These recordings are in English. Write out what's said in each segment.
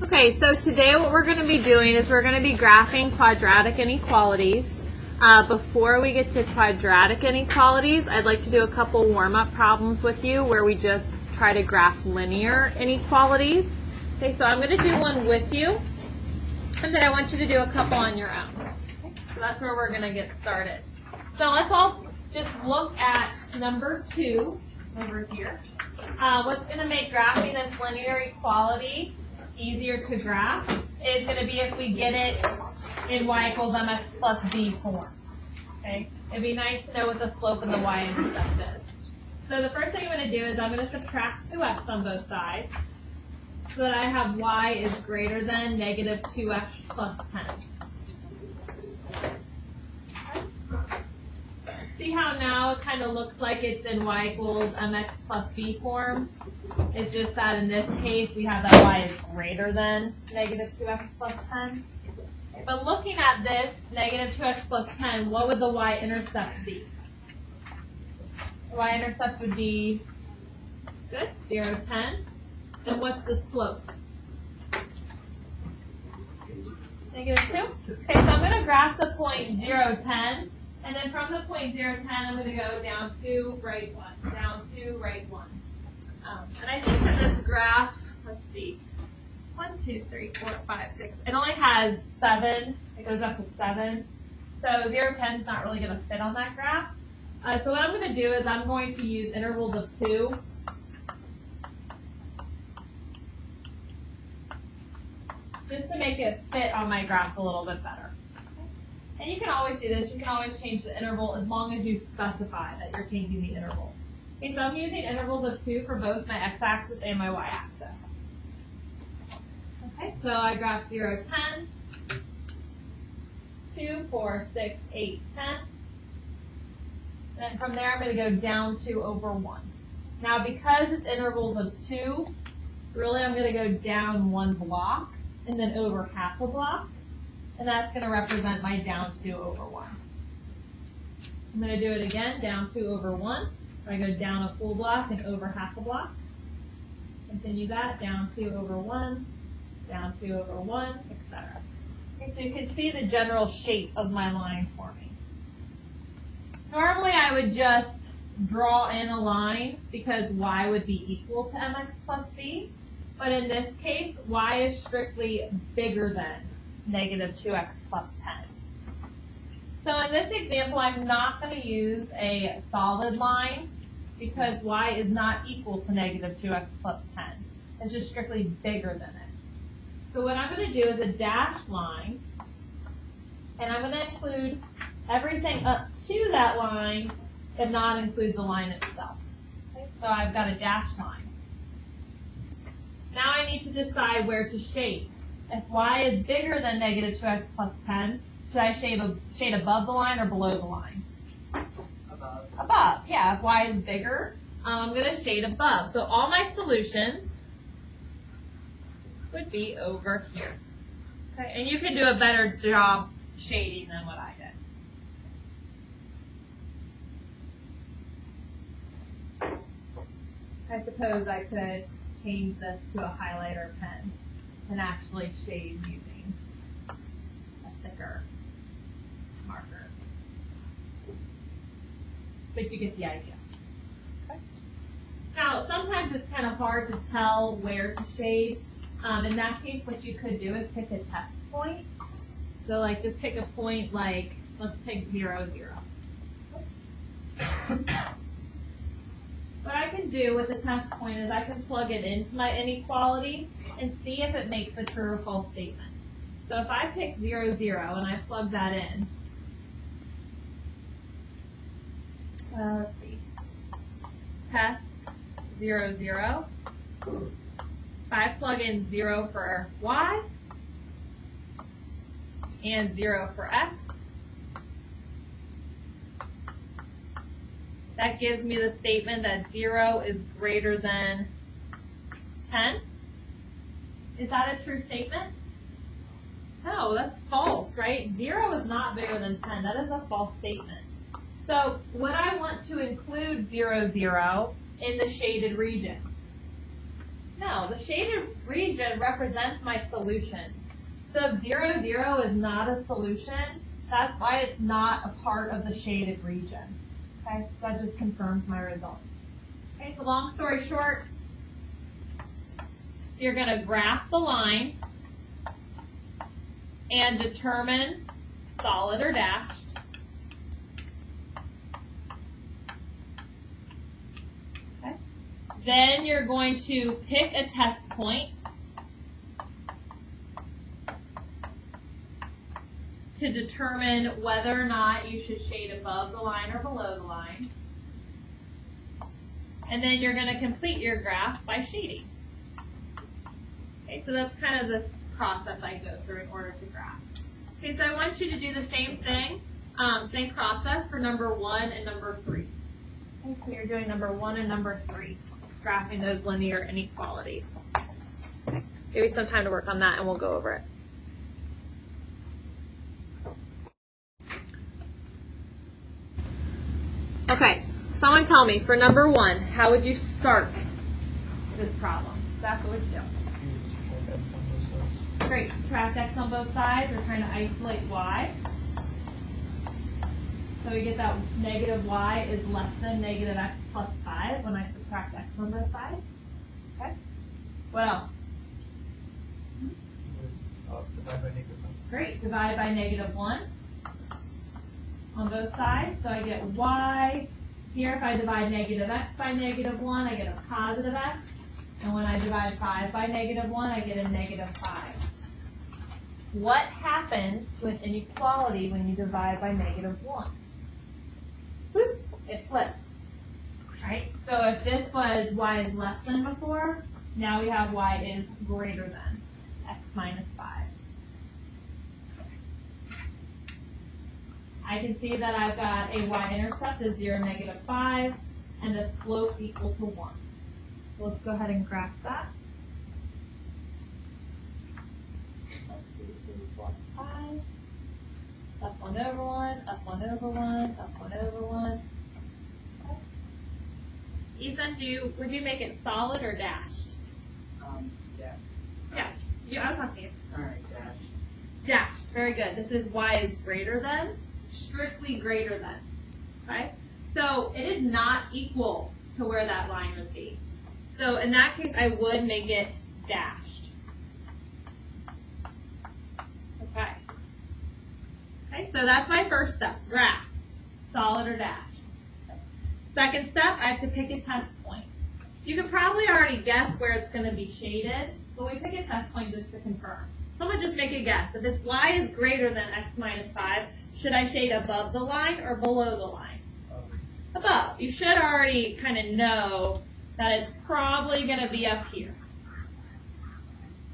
Okay, so today what we're going to be doing is we're going to be graphing quadratic inequalities. Before we get to quadratic inequalities, I'd like to do a couple warm-up problems with you where we just try to graph linear inequalities. Okay, so I'm going to do one with you, and then I want you to do a couple on your own. Okay, so that's where we're going to get started. So let's all just look at number 2 over here. What's going to make graphing this linear equality easier to graph is going to be if we get it in y equals mx plus b form. Okay? It'd be nice to know what the slope and the y-intercept is. So the first thing I'm going to do is I'm going to subtract 2x on both sides so that I have y is greater than negative 2x plus 10. See how now it kind of looks like it's in y equals mx plus b form? It's just that in this case we have that y is greater than negative 2x plus 10. But looking at this, negative 2x plus 10, what would the y-intercept be? The y-intercept would be, good, 0, 10. And what's the slope? Negative 2. Okay, so I'm going to graph the point 0, 10. And then from the point 0, 10, I'm going to go down 2, right 1, down 2, right 1. And I think that this graph, let's see, 1, 2, 3, 4, 5, 6. It only has 7. It goes up to 7. So 0, 10 is not really going to fit on that graph. So what I'm going to do is I'm going to use intervals of 2. Just to make it fit on my graph a little bit better. And you can always do this. You can always change the interval as long as you specify that you're changing the interval. Okay, so I'm using intervals of 2 for both my x-axis and my y-axis. Okay, so I graph 0, 10, 2, 4, 6, 8, 10. And then from there I'm going to go down 2 over 1. Now because it's intervals of 2, really I'm going to go down 1 block and then over half a block. And that's going to represent my down 2 over 1. I'm going to do it again, down 2 over 1. I go down a full block and over half a block. Continue that, down 2 over 1, down 2 over 1, etc. Okay, so you can see the general shape of my line forming. Normally I would just draw in a line because y would be equal to mx plus b. But in this case, y is strictly bigger than negative 2x plus 10. So in this example, I'm not going to use a solid line because y is not equal to negative 2x plus 10. It's just strictly bigger than it. So what I'm going to do is a dashed line, and I'm going to include everything up to that line, but not include the line itself. Okay? So I've got a dashed line. Now I need to decide where to shade. If y is bigger than negative 2x plus 10, should I shade above the line or below the line? Above. Above, yeah. If y is bigger, I'm going to shade above. So all my solutions would be over here. Okay, and you can do a better job shading than what I did. I suppose I could change this to a highlighter pen and actually shade using a thicker marker. But you get the idea. Okay. Now, sometimes it's kind of hard to tell where to shade. In that case, what you could do is pick a test point. So, like, just pick a point like, let's pick 0, 0. What I can do with the test point is I can plug it into my inequality and see if it makes a true or false statement. So if I pick 0, 0 and I plug that in, let's see, test 0, 0. If I plug in 0 for y and 0 for x, that gives me the statement that 0 is greater than 10. Is that a true statement? No, that's false, right? 0 is not bigger than 10. That is a false statement. So would I want to include 0, 0 in the shaded region? No, the shaded region represents my solution. So if 0, 0 is not a solution, that's why it's not a part of the shaded region. Okay, so that just confirms my results. Okay, so long story short, you're going to graph the line and determine solid or dashed. Okay. Then you're going to pick a test point to determine whether or not you should shade above the line or below the line. And then you're going to complete your graph by shading. Okay, so that's kind of this process I go through in order to graph. Okay, so I want you to do the same thing, same process for number 1 and number 3. Okay, so you're doing number 1 and number 3, graphing those linear inequalities. Okay, give you some time to work on that and we'll go over it. Okay, someone tell me, for number 1, how would you start this problem? That's what would you do? Great, subtract x on both sides. We're trying to isolate y. So we get that negative y is less than negative x plus 5 when I subtract x on both sides. Okay, what else? Divide by negative 1. Great, divide by negative 1 on both sides. So I get y. Here, if I divide negative x by negative 1, I get a positive x. And when I divide 5 by negative 1, I get a negative 5. What happens to an inequality when you divide by negative 1? Whoop, it flips. Right? So if this was y is less than before, now we have y is greater than x minus 5. I can see that I've got a y-intercept of 0, negative 5, and a slope equal to 1. So let's go ahead and graph that. Up 1 over 1, up 1 over 1, up 1 over 1. Okay. Ethan, would you make it solid or dashed? Yeah. Yeah, I was talking to you. All right, dash. Dashed, very good. This is y is greater than, strictly greater than. Okay? So it is not equal to where that line would be. So in that case, I would make it dashed. Okay. Okay, so that's my first step, graph, solid or dashed. Second step, I have to pick a test point. You can probably already guess where it's going to be shaded, but we pick a test point just to confirm. Someone just make a guess. If it's y is greater than x minus 5, should I shade above the line or below the line? Above. You should already kind of know that it's probably going to be up here.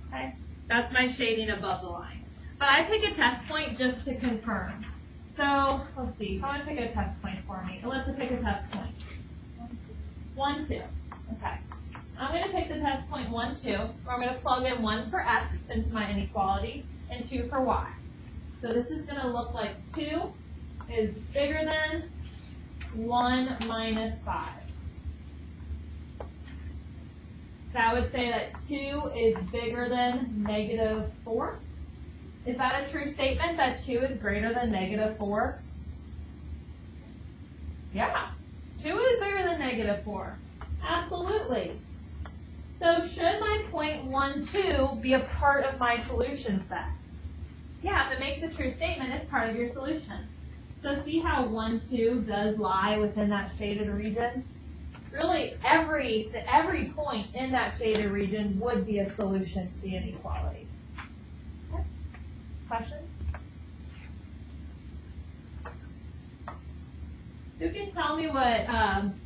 Okay? That's my shading above the line. But I pick a test point just to confirm. So, let's see. Someone pick a test point for me. Let's pick a test point. 1, 2. Okay. I'm going to pick the test point 1, 2, where I'm going to plug in 1 for x into my inequality and 2 for y. So this is going to look like 2 is bigger than 1 minus 5. That would say that 2 is bigger than negative 4. Is that a true statement, that 2 is greater than negative 4? Yeah, 2 is bigger than negative 4. Absolutely. So should my point 1, 2 be a part of my solution set? Yeah, if it makes a true statement, it's part of your solution. So see how 1, 2 does lie within that shaded region? Really, every point in that shaded region would be a solution to the inequality. Okay. Questions? Who can tell me what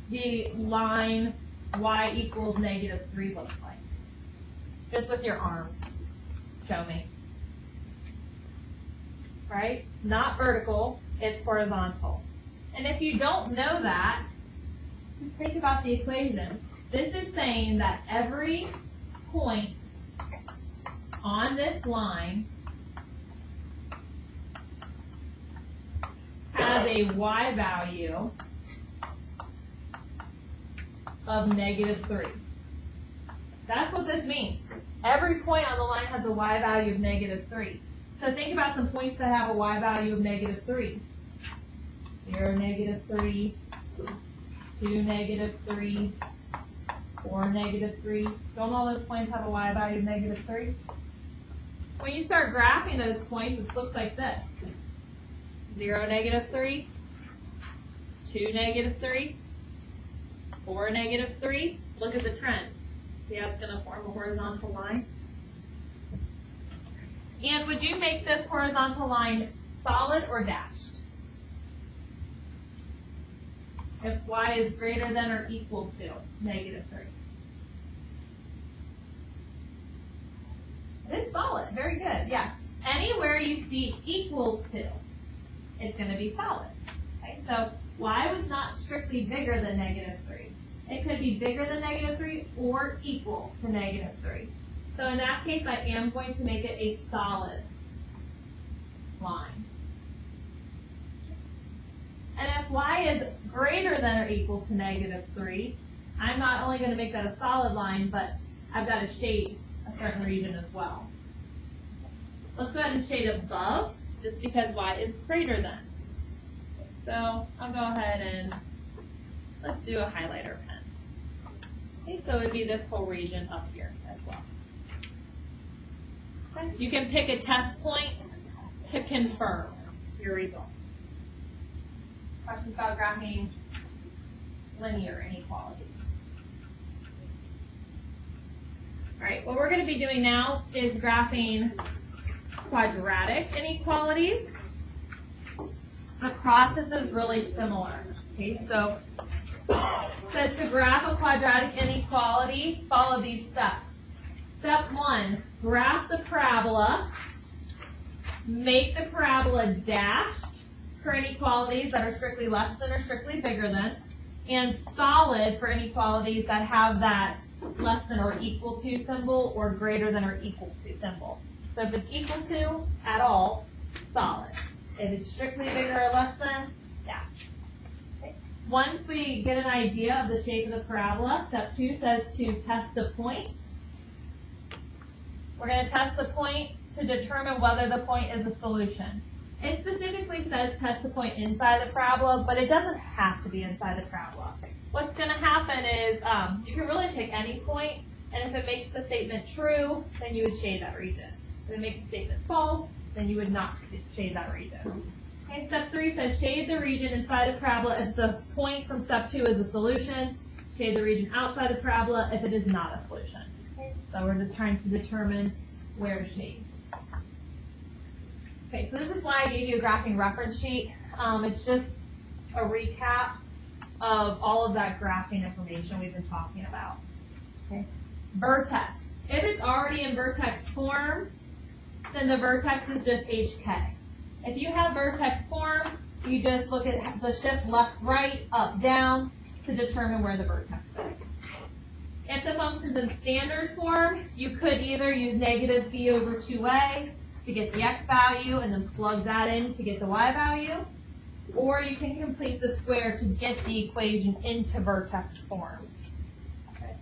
the line y equals negative 3 looks like? Just with your arms. Show me. Right? Not vertical, it's horizontal. And if you don't know that, just think about the equation. This is saying that every point on this line has a y value of negative 3. That's what this means. Every point on the line has a y value of -3. So think about some points that have a y value of -3. 0, -3, 2, -3, 4, -3. Don't all those points have a y value of -3? When you start graphing those points, it looks like this. 0, -3, 2, -3, 4, -3. Look at the trend. See how it's going to form a horizontal line? And would you make this horizontal line solid or dashed? If y is greater than or equal to -3. It's solid. Very good. Yeah. Anywhere you see equals to, it's going to be solid. Okay. So y was not strictly bigger than -3. It could be bigger than -3 or equal to -3. So in that case, I am going to make it a solid line. And if y is greater than or equal to -3, I'm not only going to make that a solid line, but I've got to shade a certain region as well. Let's go ahead and shade above, just because y is greater than. So I'll go ahead and let's do a highlighter pen. Okay, so it would be this whole region up here as well. Okay. You can pick a test point to confirm your results. Questions about graphing linear inequalities? All right, what we're going to be doing now is graphing quadratic inequalities. The process is really similar. Okay, so it says to graph a quadratic inequality, follow these steps. Step 1, graph the parabola. Make the parabola dashed for inequalities that are strictly less than or strictly bigger than, and solid for inequalities that have that less than or equal to symbol or greater than or equal to symbol. So if it's equal to at all, solid. If it's strictly bigger or less than, dashed. Okay. Once we get an idea of the shape of the parabola, step 2 says to test the point. We're going to test the point to determine whether the point is a solution. It specifically says test the point inside the parabola, but it doesn't have to be inside the parabola. What's going to happen is you can really pick any point, and if it makes the statement true, then you would shade that region. If it makes the statement false, then you would not shade that region. Okay, step 3 says shade the region inside the parabola if the point from step 2 is a solution. Shade the region outside the parabola if it is not a solution. Okay, so we're just trying to determine where to shade. Okay, so this is why I gave you a graphing reference sheet. It's just a recap of all of that graphing information we've been talking about. Okay, vertex. If it's already in vertex form, then the vertex is just HK. If you have vertex form, you just look at the shift left, right, up, down to determine where the vertex is. If the function's in standard form, you could either use -b over 2a to get the x value and then plug that in to get the y value, or you can complete the square to get the equation into vertex form. Okay.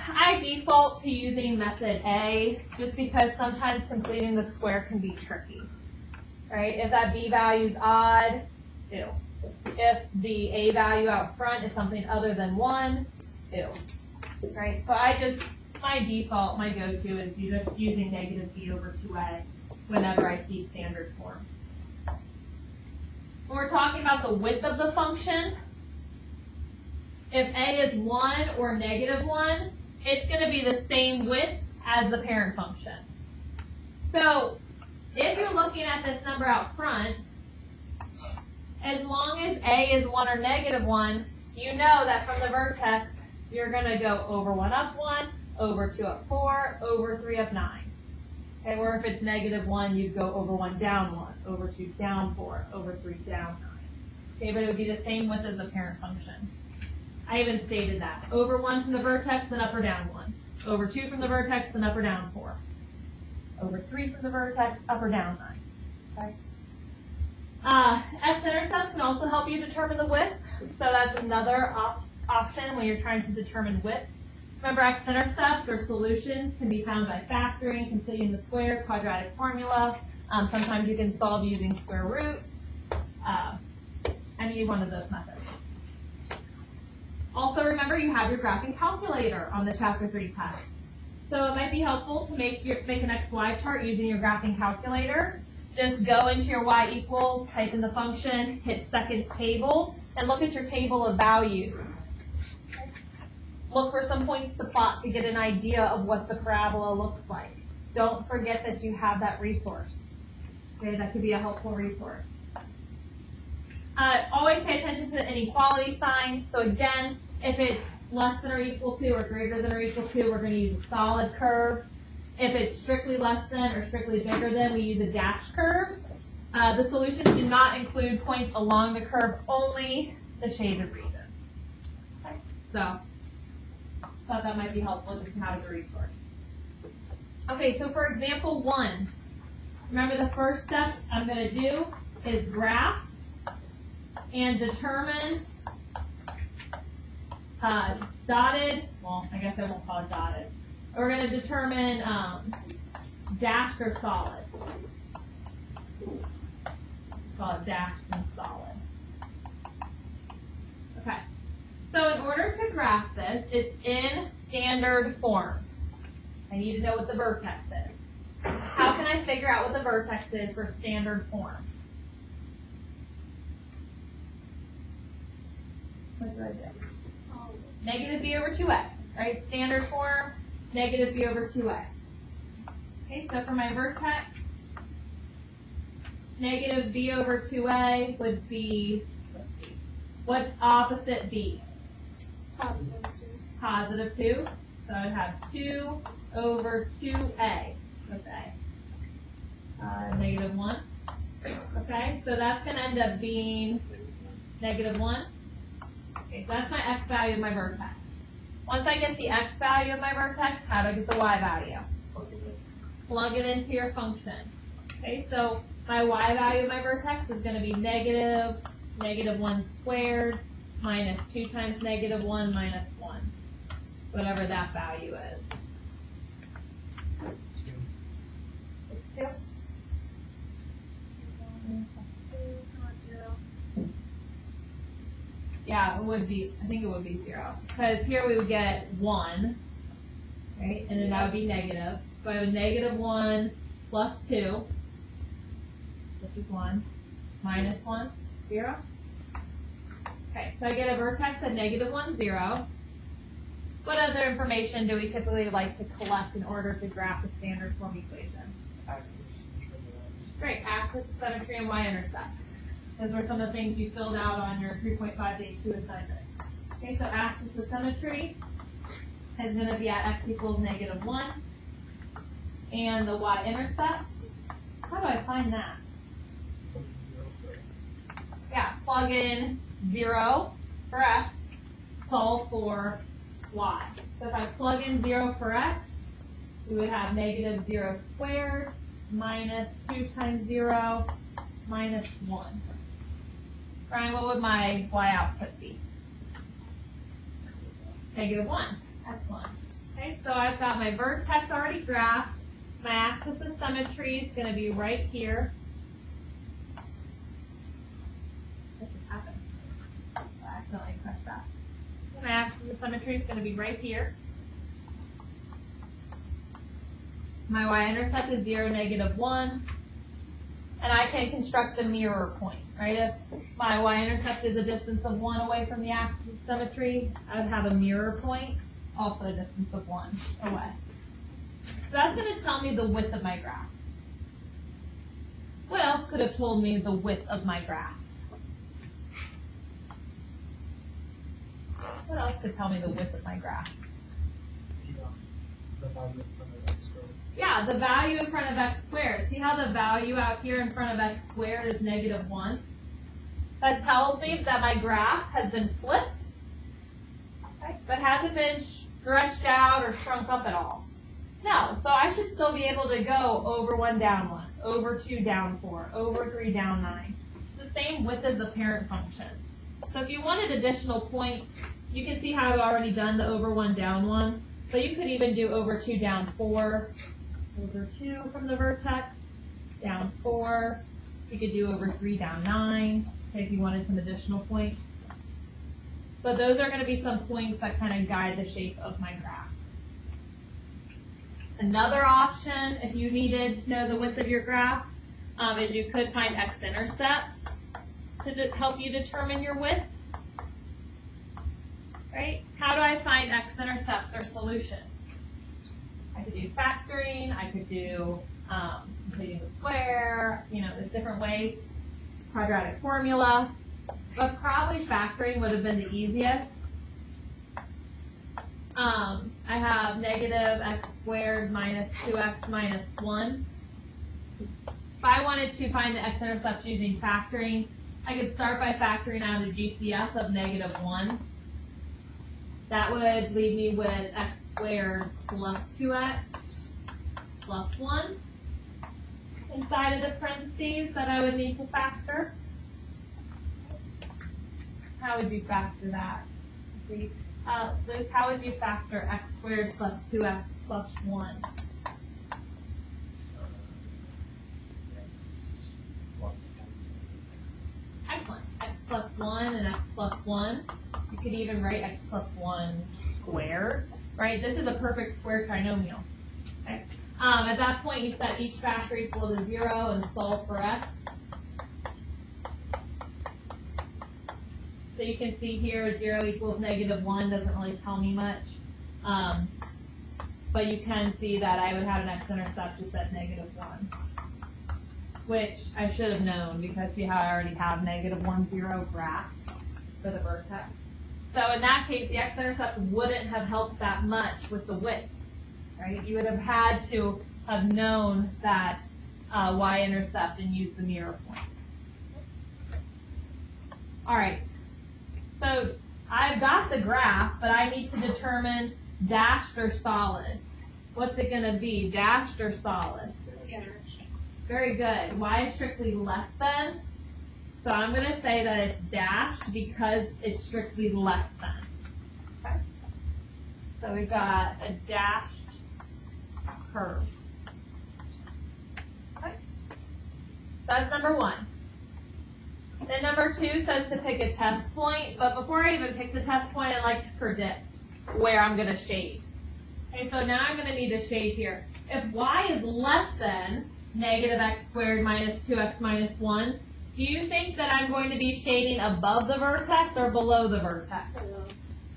I default to using method A just because sometimes completing the square can be tricky. Right? If that b value is odd, ew. If the a value out front is something other than 1, ew. Right? So my default, my go-to is just using -b over 2a whenever I see standard form. When we're talking about the width of the function, if a is 1 or -1, it's going to be the same width as the parent function. So if you're looking at this number out front, as long as a is 1 or -1, you know that from the vertex, you're going to go over 1 up 1, over 2 up 4, over 3 up 9. Okay, or if it's -1, you'd go over 1 down 1, over 2 down 4, over 3 down 9. Okay, but it would be the same width as the parent function. I even stated that. Over 1 from the vertex, then up or down 1. Over 2 from the vertex, then up or down 4. Over 3 from the vertex, up or down 9. Okay. X-intercepts can also help you determine the width. So that's another option when you're trying to determine width. Remember, x-intercepts or solutions can be found by factoring, completing the square, quadratic formula. Sometimes you can solve using square root. Any one of those methods. Also remember you have your graphing calculator on the Chapter 3 test. So it might be helpful to make an XY chart using your graphing calculator. Just go into your y equals, type in the function, hit second table, and look at your table of values. Look for some points to plot to get an idea of what the parabola looks like. Don't forget that you have that resource. Okay, that could be a helpful resource. Always pay attention to the inequality sign. So again, if it's less than or equal to or greater than or equal to, we're going to use a solid curve. If it's strictly less than or strictly bigger than, we use a dashed curve. The solutions do not include points along the curve, only the shaded region. Okay. So, thought that might be helpful just to have as a resource. Okay, so for example 1, remember the first step I'm going to do is graph and determine dotted, well, I guess I won't call it dotted. We're going to determine dashed or solid. Call it dashed and solid. Okay. So in order to graph this, it's in standard form. I need to know what the vertex is. How can I figure out what the vertex is for standard form? What do I do? Negative b over 2a, right? Standard form, negative b over 2a. Okay, so for my vertex, negative b over 2a would be, let's see, what's opposite b? Positive 2. So I'd have 2 over 2a. What's a? Negative 1. Okay, so that's going to end up being negative 1. Okay, so that's my x value of my vertex. Once I get the x value of my vertex, how do I get the y value? Plug it into your function. Okay, so my y value of my vertex is going to be negative 1 squared minus 2 times negative 1 minus 1. Whatever that value is. It's 2. Yeah, it would be, I think it would be 0. Because here we would get 1, right? And then that would be negative. So I have a negative 1 plus 2, which is 1, minus 1, 0. Okay, so I get a vertex at negative 1, 0. What other information do we typically like to collect in order to graph the standard form equation? Great, axis, symmetry, and y-intercept. Those were some of the things you filled out on your 3.5 day 2 assignment. Okay, so axis of symmetry is going to be at x equals negative 1. And the y-intercept, how do I find that? Yeah, plug in 0 for x, solve for y. So if I plug in 0 for x, we would have negative 0 squared minus 2 times 0 minus 1. Brian, what would my y output be? Negative 1. Excellent. Okay, so I've got my vertex already graphed. My axis of symmetry is going to be right here. What just happened? I accidentally pressed that. My axis of symmetry is going to be right here. My y-intercept is 0, negative 1. And I can construct the mirror point, right? If my y-intercept is a distance of 1 away from the axis of symmetry, I would have a mirror point, also a distance of 1 away. So that's going to tell me the width of my graph. What else could have told me the width of my graph? What else could tell me the width of my graph? Yeah, the value in front of x squared. See how the value out here in front of x squared is negative 1? That tells me that my graph has been flipped, okay, but hasn't been stretched out or shrunk up at all. No, so I should still be able to go over 1 down 1, over 2 down 4, over 3 down 9. It's the same width as the parent function. So if you wanted additional points, you can see how I've already done the over 1 down 1. But you could even do over 2 down 4, over 2 from the vertex, down 4. You could do over 3 down 9, if you wanted some additional points. But those are going to be some points that kind of guide the shape of my graph. Another option, if you needed to know the width of your graph, is you could find x-intercepts to help you determine your width. Right? How do I find x-intercepts or solutions? I could do factoring, I could do completing the square, there's different ways, quadratic formula, but probably factoring would have been the easiest. I have negative x squared minus 2x minus 1. If I wanted to find the x-intercepts using factoring, I could start by factoring out a GCF of negative 1. That would leave me with x squared plus 2x plus 1 inside of the parentheses that I would need to factor. How would you factor that? Luke, how would you factor x squared plus 2x plus 1? Excellent. X plus 1 and x plus 1. You could even write x plus 1 squared, right? This is a perfect square trinomial. Okay? At that point, you set each factor equal to 0 and solve for x. So you can see here 0 equals negative 1 doesn't really tell me much. But you can see that I would have an x-intercept just at negative 1. Which I should have known because see how I already have negative 1, 0 graphed for the vertex. So in that case, the x-intercept wouldn't have helped that much with the width, right? You would have had to have known that y-intercept and use the mirror point. All right, so I've got the graph, but I need to determine dashed or solid. What's it going to be, dashed or solid? Very good. Y is strictly less than. So I'm going to say that it's dashed because it's strictly less than. Okay? So we've got a dashed curve. Okay? So that's number 1. Then number 2 says to pick a test point. But before I even pick the test point, I like to predict where I'm going to shade. Okay, so now I'm going to need to shade here. If y is less than negative x squared minus 2x minus 1, do you think that I'm going to be shading above the vertex or below the vertex?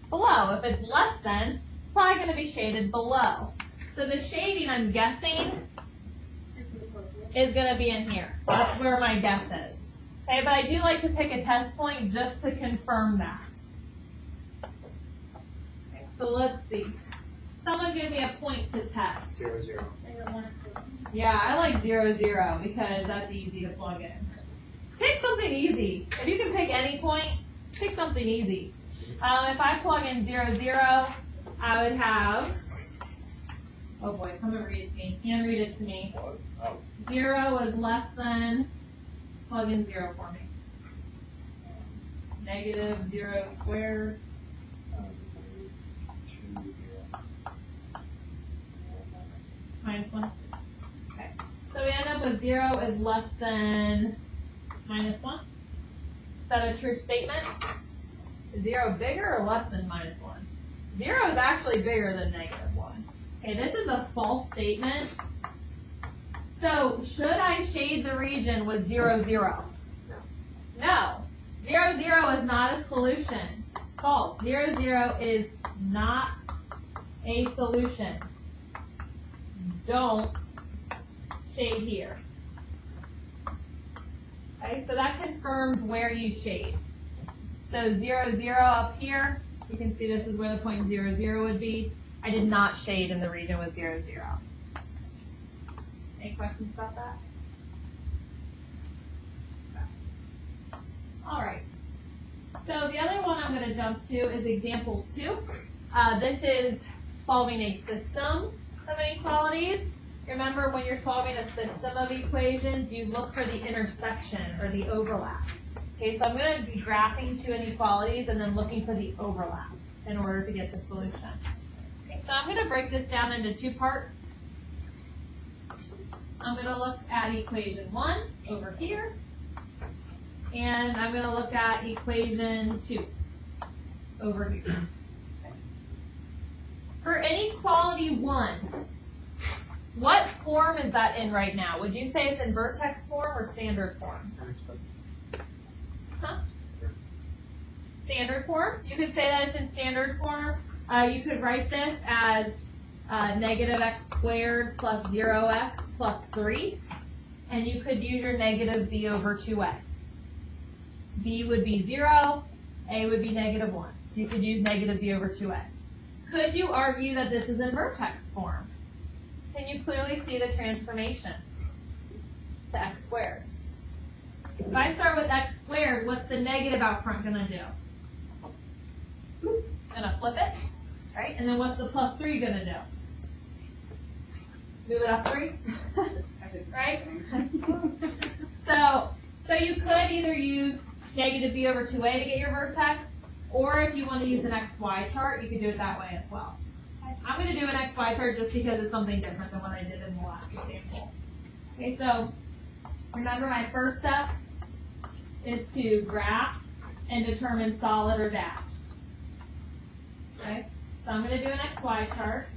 Below. If it's less than, it's probably going to be shaded below. So the shading, I'm guessing, is going to be in here. That's where my guess is. Okay, but I do like to pick a test point just to confirm that. Okay, so let's see. Someone give me a point to test. 0, 0. Yeah, I like 0, 0 because that's easy to plug in. Pick something easy. If you can pick any point, pick something easy. If I plug in 0, 0, I would have, oh boy, come and read it to me. Hand read it to me. 0 is less than, plug in 0 for me. Negative 0 squared. Minus 1. Okay. So we end up with 0 is less than minus 1. Is that a true statement? Is 0 bigger or less than minus 1? 0 is actually bigger than negative 1. Okay, this is a false statement. So should I shade the region with 0, 0? No. 0, 0 is not a solution. False. 0, 0 is not a solution. Don't shade here. Okay, so that confirms where you shade. So 0, 0 up here, you can see this is where the point 0, 0 would be. I did not shade in the region with 0, 0. Any questions about that? Okay. All right. So the other one I'm going to jump to is example 2. This is solving a system of inequalities. Remember, when you're solving a system of equations, you look for the intersection or the overlap. Okay, so I'm going to be graphing two inequalities and then looking for the overlap in order to get the solution. Okay. Okay, so I'm going to break this down into two parts. I'm going to look at equation 1 over here, and I'm going to look at equation 2 over here. Okay. For inequality 1, what form is that in right now? Would you say it's in vertex form or standard form? Huh? Standard form. You could say that it's in standard form. You could write this as negative x squared plus 0x plus 3. And you could use your negative b over 2a. B would be 0, a would be negative 1. You could use negative b over 2a. Could you argue that this is in vertex form? Can you clearly see the transformation to x squared? If I start with x squared, what's the negative out front going to do? Going to flip it, right? And then what's the plus 3 going to do? Move it up 3, right? So you could either use negative b over 2a to get your vertex, or if you want to use an xy chart, you could do it that way as well. I'm going to do an xy chart just because it's something different than what I did in the last example. Okay, so remember my first step is to graph and determine solid or dashed. Okay, so I'm going to do an xy chart.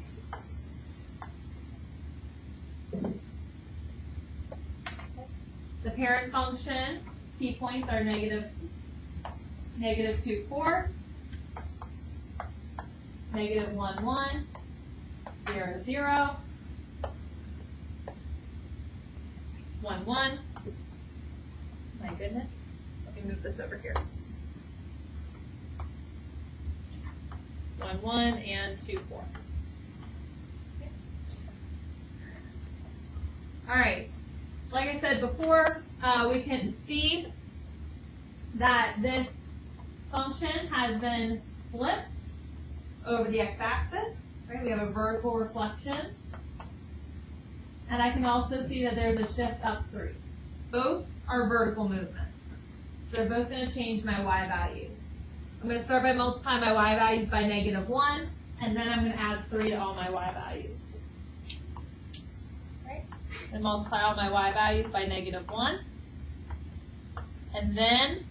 The parent function, key points are negative 2, 4, negative 1, 1, 0, 0, 1, 1. My goodness. Let me move this over here. 1, 1, and 2, 4. Okay. All right. Like I said before, we can see that this function has been flipped over the x-axis. Right? We have a vertical reflection. And I can also see that there's a shift up 3. Both are vertical movements. So they're both going to change my y values. I'm going to start by multiplying my y values by negative 1, and then I'm going to add 3 to all my y values. Right? And multiply all my y values by negative 1. And then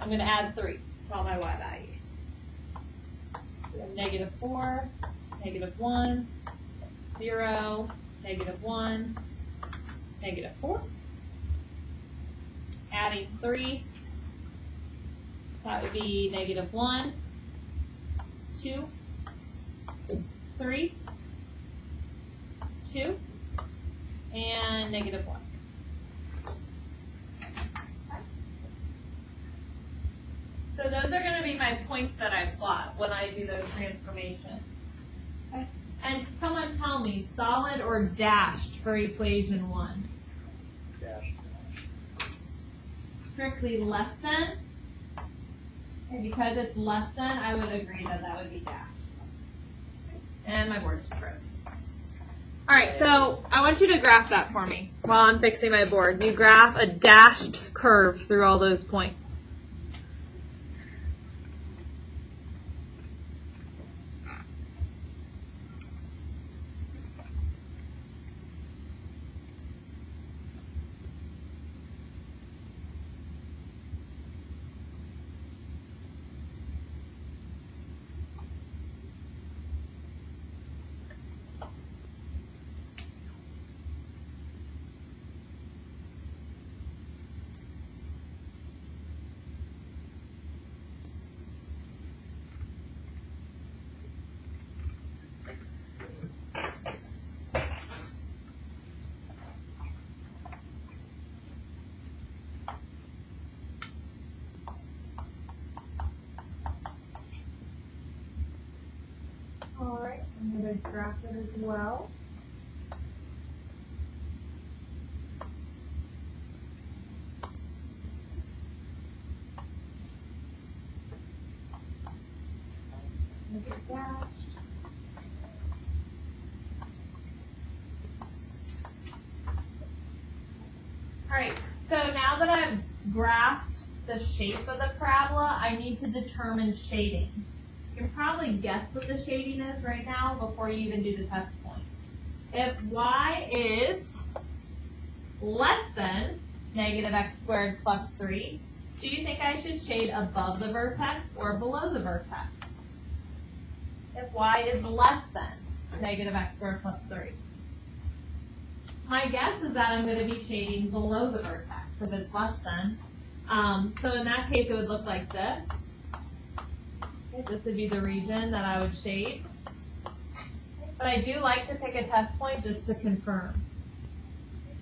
I'm going to add 3 to all my y values. So negative 4, negative 1, 0, negative 1, negative 4. Adding 3. That would be negative 1, 2, 3, 2, and negative 1. So those are going to be my points that I plot when I do those transformations. Okay. And someone tell me, solid or dashed for equation 1? Dash. Strictly less than. And because it's less than, I would agree that that would be dashed. And my board just froze. All right, so I want you to graph that for me while I'm fixing my board. You graph a dashed curve through all those points. Alright, I'm going to graph it as well. Make it dashed. Alright, so now that I've graphed the shape of the parabola, I need to determine shading. can probably guess what the shading is right now before you even do the test point. If y is less than negative x squared plus 3, do you think I should shade above the vertex or below the vertex? If y is less than negative x squared plus 3. My guess is that I'm going to be shading below the vertex if it's less than. So in that case, it would look like this. Okay, this would be the region that I would shade. But I do like to pick a test point just to confirm.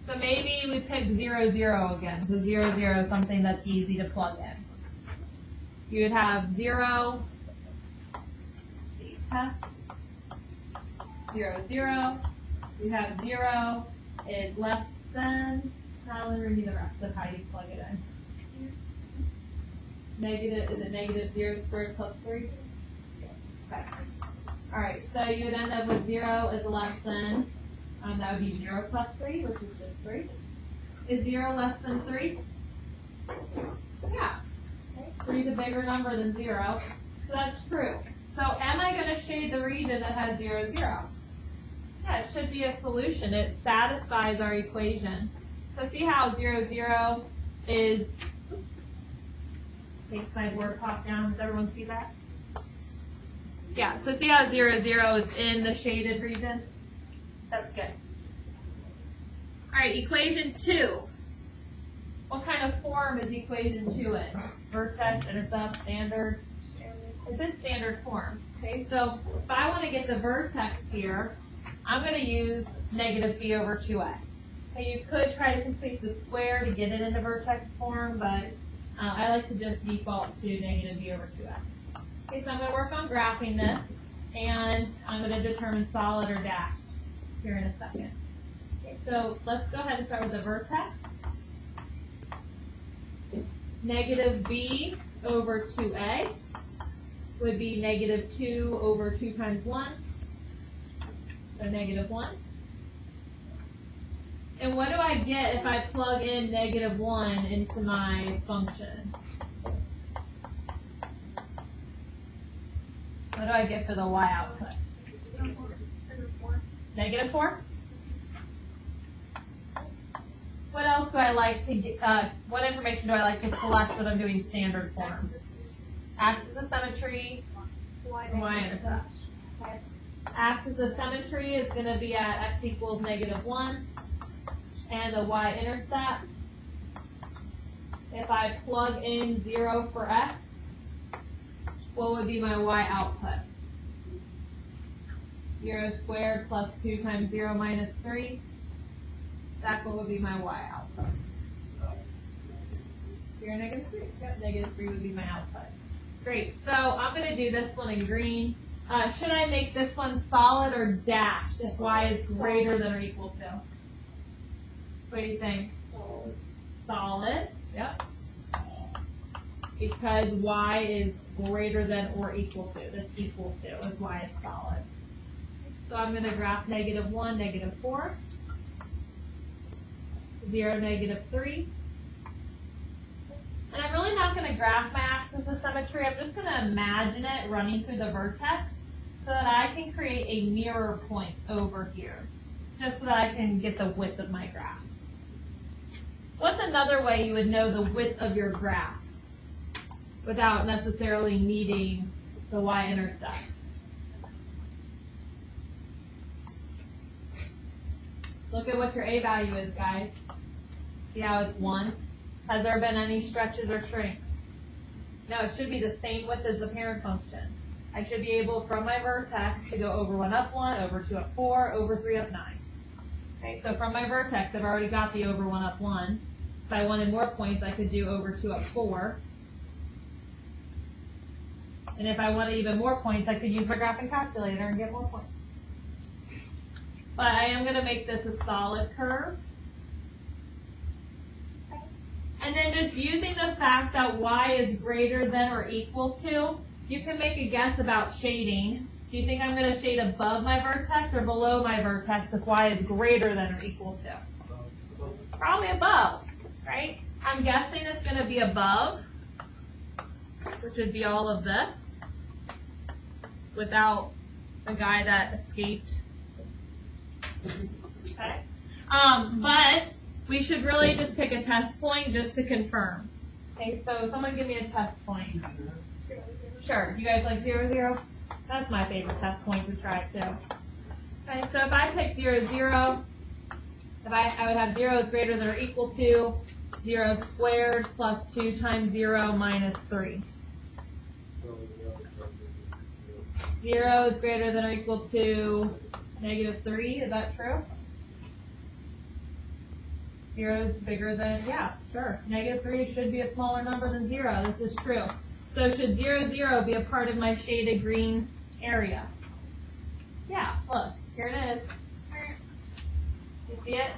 So maybe we pick 0, 0 again. So 0, 0 is something that's easy to plug in. You would have 0, test, 0, 0. You have 0 is less than, now let me read the rest of how you plug it in. Negative, is it negative 0 squared plus 3? Okay. Alright, so you would end up with 0 is less than, that would be 0 plus 3, which is just 3. Is 0 less than 3? Yeah. Okay. 3 is a bigger number than 0, so that's true. So am I going to shade the region that has 0, 0? Yeah, it should be a solution. It satisfies our equation. So see how 0, 0 is, oops, make my board pop down. Does everyone see that? Yeah, so see how 0, 0 is in the shaded region? That's good. All right, equation 2. What kind of form is equation 2 in? Vertex, intercept, standard? It's in standard form. Okay, so if I want to get the vertex here, I'm going to use negative b over 2a. Okay, you could try to complete the square to get it into vertex form, but I like to just default to negative b over 2a. Okay, so I'm going to work on graphing this, and I'm going to determine solid or dash here in a second. Okay, so let's go ahead and start with the vertex. Negative b over 2a would be negative 2 over 2 times 1, so negative 1. And what do I get if I plug in negative 1 into my function? What do I get for the y output? Negative 4? What else do I like to get, what information do I like to collect when I'm doing standard form? Axis of symmetry, y-intercept. Axis of symmetry is going to be at x equals negative 1, and the y-intercept, if I plug in 0 for x, what would be my y output? 0 squared plus 2 times 0 minus 3. That's what would be my y output. 0, negative 3. Yep, negative 3 would be my output. Great. So I'm going to do this one in green. Should I make this one solid or dashed if y is greater than or equal to? What do you think? Solid. Yep. Because y is greater than or equal to. That's equal to is y is solid. So I'm going to graph negative 1, negative 4. 0, negative 3. And I'm really not going to graph my axis of symmetry. I'm just going to imagine it running through the vertex so that I can create a mirror point over here, just so that I can get the width of my graph. What's another way you would know the width of your graph without necessarily needing the y-intercept? Look at what your a value is, guys. See how it's 1? Has there been any stretches or shrinks? No, it should be the same width as the parent function. I should be able, from my vertex, to go over 1 up 1, over 2 up 4, over 3 up 9. Okay, so from my vertex, I've already got the over 1 up 1. If I wanted more points, I could do over 2 up 4. And if I wanted even more points, I could use my graphing calculator and get more points. But I am going to make this a solid curve. And then just using the fact that y is greater than or equal to, you can make a guess about shading. Do you think I'm going to shade above my vertex or below my vertex if y is greater than or equal to? Probably above, right? I'm guessing it's going to be above, which would be all of this. without the guy that escaped. Okay. But we should really just pick a test point just to confirm. Okay, so someone give me a test point. Sure. You guys like 0, 0? That's my favorite test point to try too. Okay, so if I pick 0, 0, I would have 0 is greater than or equal to 0 squared plus 2 times 0 minus 3. 0 is greater than or equal to negative 3. Is that true? 0 is bigger than, yeah, sure. Negative 3 should be a smaller number than 0. This is true. So should 0, 0 be a part of my shaded green area? Yeah, look, here it is. You see it?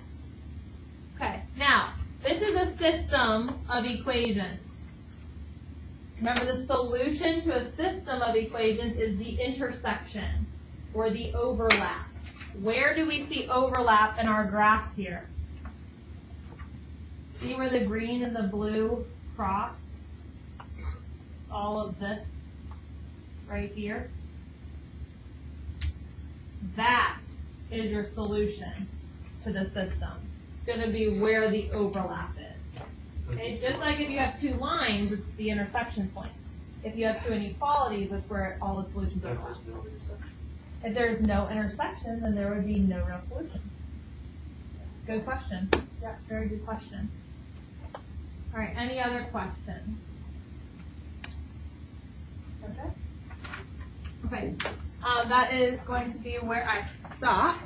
Okay, now, this is a system of equations. Remember, the solution to a system of equations is the intersection, or the overlap. Where do we see overlap in our graph here? See where the green and the blue cross? All of this right here. That is your solution to the system. It's going to be where the overlap is. Okay? Just like if you have two lines, it's the intersection point. If you have two inequalities, that's where all the solutions overlap. If there's no intersection, then there would be no real solution. Good question. Yeah, very good question. All right, any other questions? Okay. Okay. That is going to be where I stop.